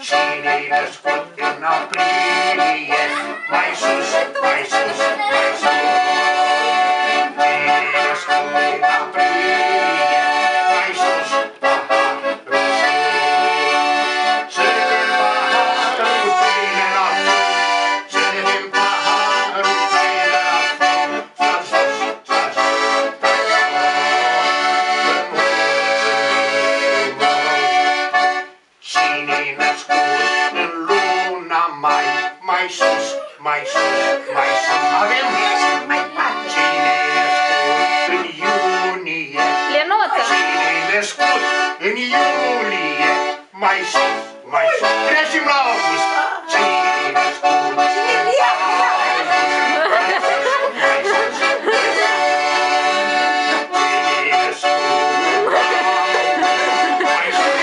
Cine-i născut în aprilie, mai sus, mai sus, mai sus. Cine-i născut în aprilie, mai sus, paharul sus. Să ne bem paharul pâine la foc, să ne bem paharul pâine la foc. Stați jos, stați jos, stați jos, Cine-i născut în luna mai, mai sus, mai sus, mai sus. Avem Cine-i născut în iunie, Lenuță! Cine-i născut în iulie, mai sus, mai sus. Trecem la august. Cine-i născut mai sus, mai sus, mai sus. Cine-i născut mai sus,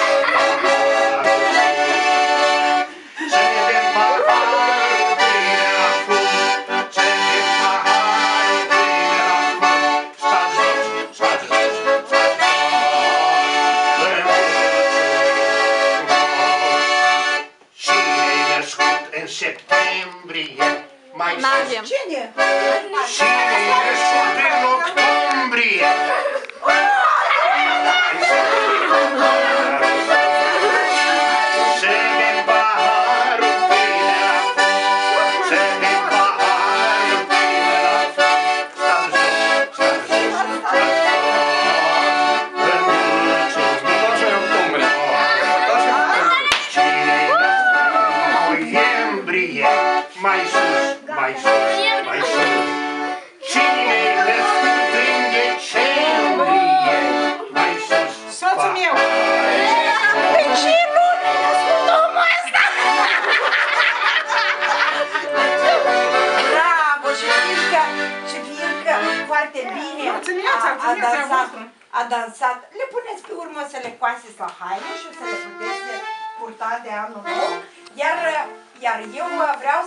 să ne bem paharul pâine la foc, să ne bem paharul pâine la foc. Stați jos, stați jos, stați jos, Cine-i născut în septembrie, mai sus. N-avem. Cine? Cine-i născut în octombrie, să ne bem paharul pâine la foc, să ne bem paharul pâine la foc. Stați jos, stați jos, stați jos. Cine-i născut în noiembrie, mai sus, mai sus, mai sus. Cine-i născut în decembrie, mai sus. Soțul meu! Bravo! Și fiindcă foarte bine a dansat, le puneți pe urmă să le coaseți la haine și o să le puteți purta de anul nou. Iar eu vreau